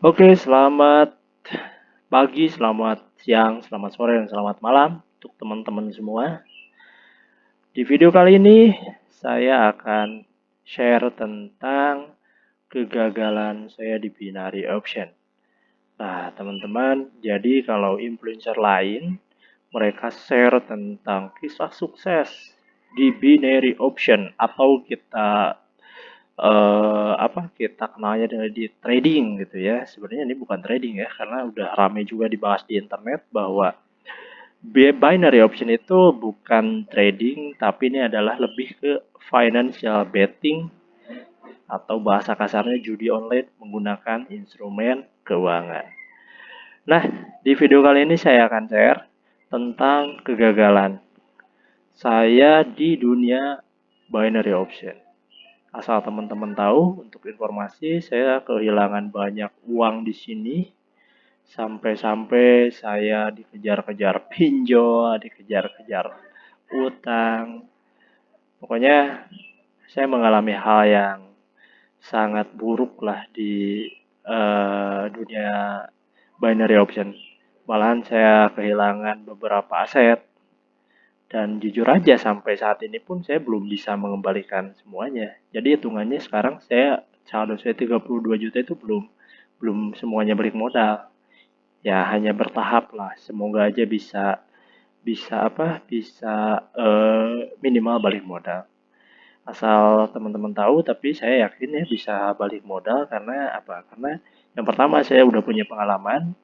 Oke, selamat pagi, selamat siang, selamat sore, dan selamat malam untuk teman-teman semua. Di video kali ini, saya akan share tentang kegagalan saya di binary option. Nah, teman-teman, jadi kalau influencer lain, mereka share tentang kisah sukses di binary option atau kita kenalnya dengan di trading gitu ya. Sebenarnya ini bukan trading ya, karena udah rame juga dibahas di internet bahwa binary option itu bukan trading, tapi ini adalah lebih ke financial betting atau bahasa kasarnya judi online menggunakan instrumen keuangan. Nah, di video kali ini saya akan share tentang kegagalan saya di dunia binary option. Asal teman-teman tahu, untuk informasi, saya kehilangan banyak uang di sini. Sampai-sampai saya dikejar-kejar pinjol, dikejar-kejar utang. Pokoknya saya mengalami hal yang sangat buruk lah di dunia binary option. Malahan saya kehilangan beberapa aset. Dan jujur aja sampai saat ini pun saya belum bisa mengembalikan semuanya. Jadi hitungannya sekarang saldo saya 32 juta itu belum belum semuanya balik modal. Ya hanya bertahap lah. Semoga aja bisa bisa minimal balik modal. Asal teman-teman tahu, tapi saya yakin ya bisa balik modal karena apa? Karena yang pertama saya udah punya pengalaman,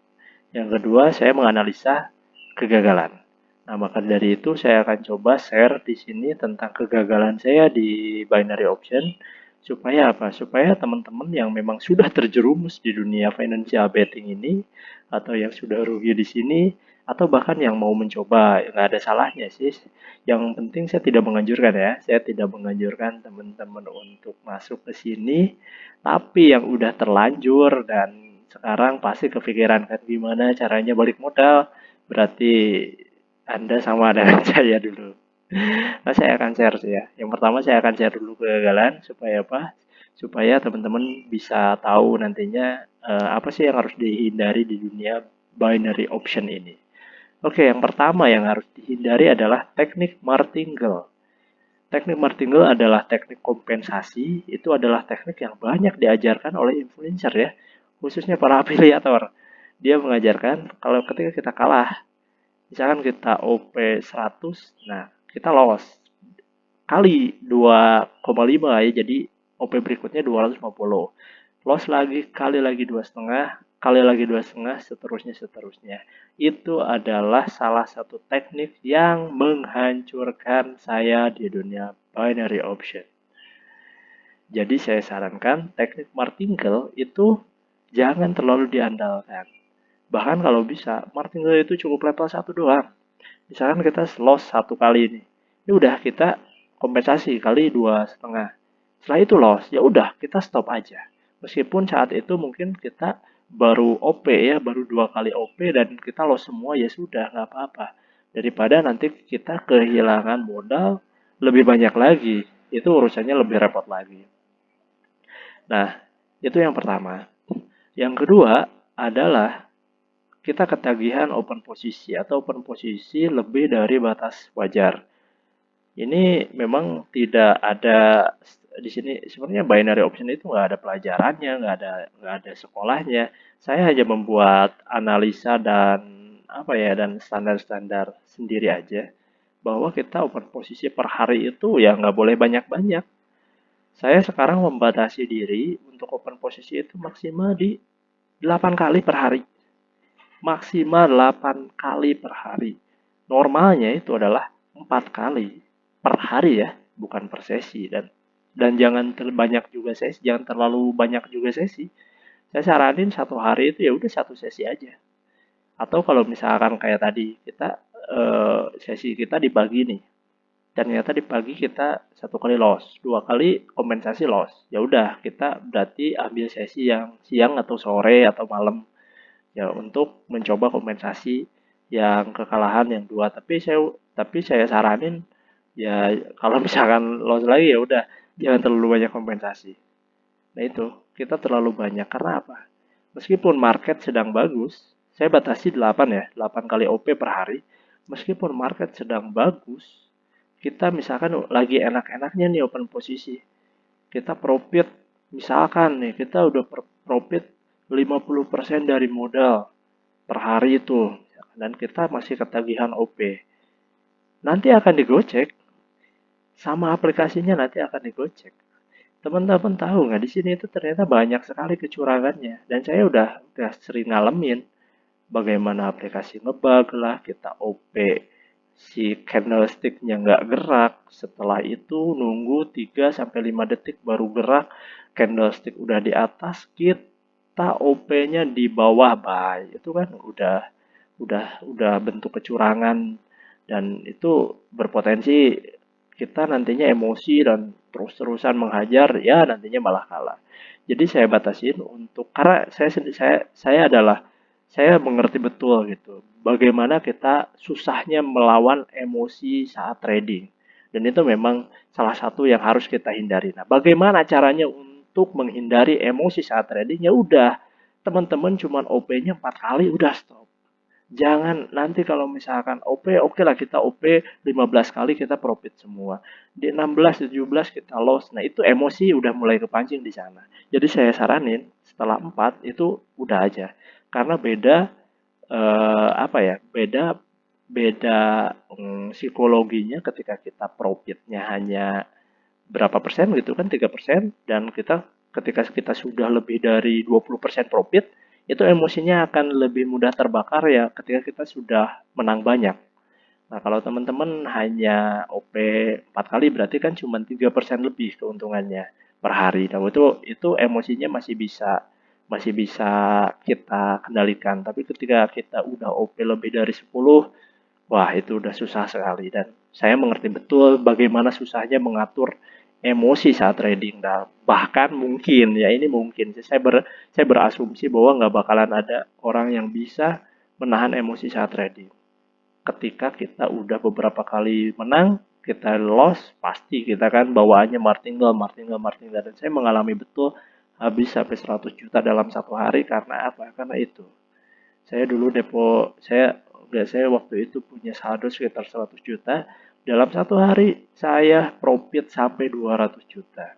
yang kedua saya menganalisa kegagalan. Nah, maka dari itu saya akan coba share di sini tentang kegagalan saya di binary option supaya apa? Supaya teman-teman yang memang sudah terjerumus di dunia financial betting ini atau yang sudah rugi di sini atau bahkan yang mau mencoba, nggak ada salahnya sih. Yang penting saya tidak menganjurkan ya, saya tidak menganjurkan teman-teman untuk masuk ke sini, tapi yang udah terlanjur dan sekarang pasti kepikiran kan gimana caranya balik modal, berarti Anda sama dengan saya dulu. Nah, saya akan share sih ya. Yang pertama saya akan share dulu kegagalan supaya apa? Supaya teman-teman bisa tahu nantinya apa sih yang harus dihindari di dunia binary option ini. Oke, yang pertama yang harus dihindari adalah teknik martingale. Teknik martingale adalah teknik kompensasi, itu adalah teknik yang banyak diajarkan oleh influencer ya, khususnya para afiliator. Dia mengajarkan kalau ketika kita kalah, misalkan kita OP 100, nah kita loss kali 2,5 ya, jadi OP berikutnya 250. Loss lagi kali lagi 2,5, kali lagi 2,5, seterusnya. Itu adalah salah satu teknik yang menghancurkan saya di dunia binary option. Jadi saya sarankan teknik martingale itu jangan terlalu diandalkan. Bahkan kalau bisa, martingale itu cukup level 1 doang. Misalkan kita loss 1 kali ini, ya udah kita kompensasi kali 2,5. Setelah itu loss, ya udah kita stop aja. Meskipun saat itu mungkin kita baru OP ya, baru 2 kali OP dan kita loss semua, ya sudah nggak apa-apa. Daripada nanti kita kehilangan modal lebih banyak lagi, itu urusannya lebih repot lagi. Nah, itu yang pertama. Yang kedua adalah kita ketagihan open posisi atau open posisi lebih dari batas wajar. Ini memang tidak ada di sini, sebenarnya binary option itu nggak ada pelajarannya, nggak ada sekolahnya. Saya hanya membuat analisa dan apa ya, dan standar-standar sendiri aja bahwa kita open posisi per hari itu ya nggak boleh banyak-banyak. Saya sekarang membatasi diri untuk open posisi itu maksimal di 8 kali per hari. Maksimal 8 kali per hari. Normalnya itu adalah 4 kali per hari ya, bukan per sesi. Dan jangan terbanyak juga sesi, jangan terlalu banyak juga sesi. Saya saranin 1 hari itu ya udah 1 sesi aja. Atau kalau misalkan kayak tadi kita sesi kita dibagi nih, ternyata di pagi kita 1 kali loss, 2 kali kompensasi loss. Ya udah kita berarti ambil sesi yang siang atau sore atau malam ya untuk mencoba kompensasi yang kekalahan yang dua. Tapi saya saranin ya kalau misalkan loss lagi ya udah jangan terlalu banyak kompensasi. Nah itu kita terlalu banyak karena apa? Meskipun market sedang bagus, saya batasi 8 ya, 8 kali OP per hari. Meskipun market sedang bagus, kita misalkan lagi enak-enaknya nih open posisi. Kita profit, misalkan nih kita udah profit 50% dari modal per hari itu. Dan kita masih ketagihan OP. Nanti akan digocek, sama aplikasinya nanti akan digocek. Teman-teman tahu nggak di sini itu ternyata banyak sekali kecurangannya dan saya udah sering ngalamin bagaimana aplikasi ngebug lah, kita OP si candlesticknya nggak gerak, setelah itu nunggu 3 sampai 5 detik baru gerak, candlestick udah di atas, kita OP-nya di bawah buy. Itu kan udah bentuk kecurangan dan itu berpotensi kita nantinya emosi dan terus-terusan menghajar, ya nantinya malah kalah. Jadi saya batasin untuk, karena saya adalah, saya mengerti betul gitu bagaimana kita susahnya melawan emosi saat trading, dan itu memang salah satu yang harus kita hindari. Nah, bagaimana caranya untuk menghindari emosi saat trading? Ya udah, teman-teman cuman OP-nya 4 kali udah stop. Jangan nanti kalau misalkan OP, oke lah kita OP 15 kali kita profit semua. Di 16, 17 kita loss. Nah, itu emosi udah mulai kepancing di sana. Jadi saya saranin setelah 4 itu udah aja. Karena beda apa ya? Beda beda psikologinya ketika kita profitnya hanya berapa persen gitu kan, 3%, dan ketika kita sudah lebih dari 20% profit, itu emosinya akan lebih mudah terbakar ya ketika kita sudah menang banyak. Nah, kalau teman-teman hanya OP 4 kali berarti kan cuma 3% lebih keuntungannya per hari. Nah, itu emosinya masih bisa kita kendalikan. Tapi ketika kita udah OP lebih dari 10, wah, itu udah susah sekali dan saya mengerti betul bagaimana susahnya mengatur emosi saat trading. Nah, bahkan mungkin ya ini mungkin saya berasumsi bahwa nggak bakalan ada orang yang bisa menahan emosi saat trading. Ketika kita udah beberapa kali menang, kita loss, pasti kita kan bawaannya martingale, martingale, martingale. Dan saya mengalami betul habis sampai 100 juta dalam satu hari karena apa? Karena itu. Saya dulu saya waktu itu punya saldo sekitar 100 juta. Dalam satu hari saya profit sampai 200 juta.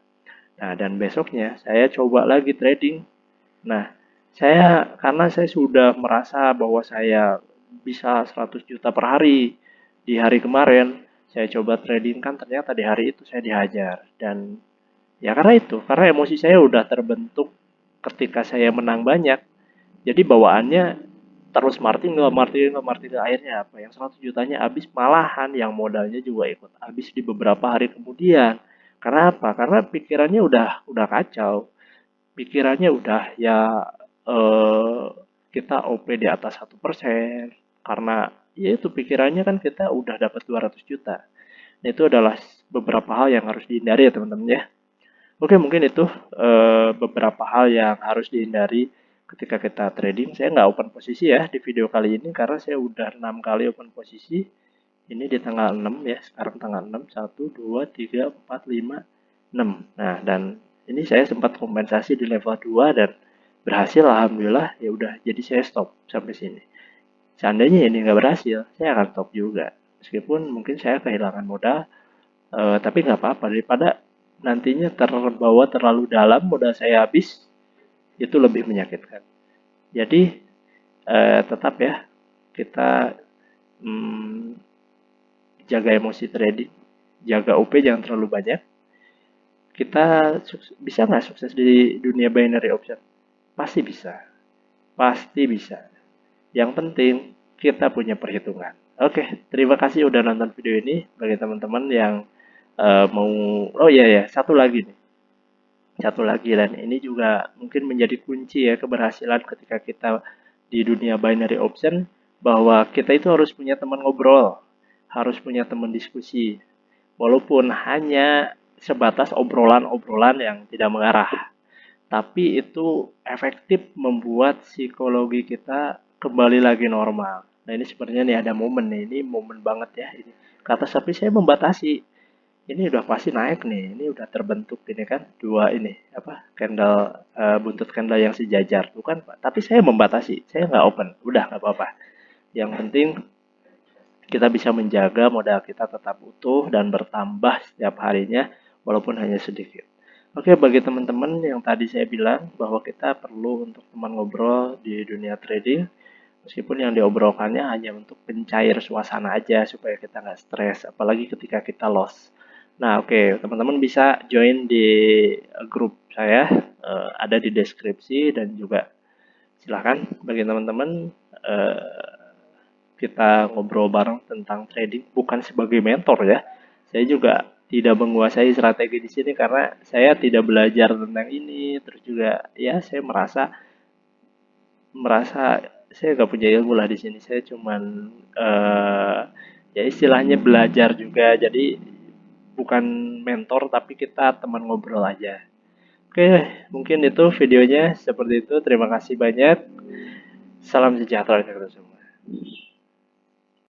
Nah, dan besoknya saya coba lagi trading. Nah, karena saya sudah merasa bahwa saya bisa 100 juta per hari di hari kemarin, saya coba trading, kan ternyata di hari itu saya dihajar. Dan ya karena itu, karena emosi saya udah terbentuk ketika saya menang banyak. Jadi bawaannya terus martingale, martingale, martingale, akhirnya apa? Yang 100 jutanya habis, malahan yang modalnya juga ikut habis di beberapa hari kemudian. Karena apa? Karena pikirannya udah kacau. Pikirannya udah ya, eh, kita OP di atas 1%. Karena ya itu pikirannya kan kita udah dapat 200 juta. Nah, itu adalah beberapa hal yang harus dihindari ya teman-teman ya. Oke, mungkin itu beberapa hal yang harus dihindari ketika kita trading. Saya nggak open posisi ya di video kali ini karena saya udah 6 kali open posisi. Ini di tanggal 6 ya, sekarang tanggal 6, 1, 2, 3, 4, 5, 6. Nah, dan ini saya sempat kompensasi di level 2 dan berhasil, alhamdulillah. Ya udah, jadi saya stop sampai sini. Seandainya ini nggak berhasil, saya akan stop juga. Meskipun mungkin saya kehilangan modal, tapi nggak apa-apa, daripada nantinya terbawa terlalu dalam modal saya habis, itu lebih menyakitkan. Jadi tetap ya, kita hmm, jaga emosi trading, jaga OP jangan terlalu banyak. Kita bisa nggak sukses di dunia binary option? Pasti bisa, pasti bisa. Yang penting kita punya perhitungan. Oke, terima kasih udah nonton video ini. Bagi teman-teman yang mau, oh iya ya, satu lagi, dan ini juga mungkin menjadi kunci ya keberhasilan ketika kita di dunia binary option, bahwa kita itu harus punya teman ngobrol, harus punya teman diskusi, walaupun hanya sebatas obrolan-obrolan yang tidak mengarah, tapi itu efektif membuat psikologi kita kembali lagi normal. Nah, ini sebenarnya nih ada momen nih, ini momen banget ya ini. Kata tapi saya membatasi ini udah pasti naik nih. Ini udah terbentuk ini kan dua ini apa candle, buntut candle yang sejajar tuh kan Pak. Tapi saya membatasi, saya nggak open. Udah nggak apa-apa. Yang penting kita bisa menjaga modal kita tetap utuh dan bertambah setiap harinya walaupun hanya sedikit. Oke, bagi teman-teman yang tadi saya bilang bahwa kita perlu untuk teman ngobrol di dunia trading, meskipun yang diobrolkannya hanya untuk pencair suasana aja supaya kita nggak stres, apalagi ketika kita loss. Nah, oke, teman-teman bisa join di grup saya, ada di deskripsi dan juga silakan bagi teman-teman kita ngobrol bareng tentang trading bukan sebagai mentor ya. Saya juga tidak menguasai strategi di sini karena saya tidak belajar tentang ini. Terus juga ya saya merasa merasa saya nggak punya ilmu lah di sini. Saya cuman ya istilahnya belajar juga. Jadi bukan mentor tapi kita teman ngobrol aja. Oke, mungkin itu videonya seperti itu. Terima kasih banyak. Salam sejahtera untuk kita semua.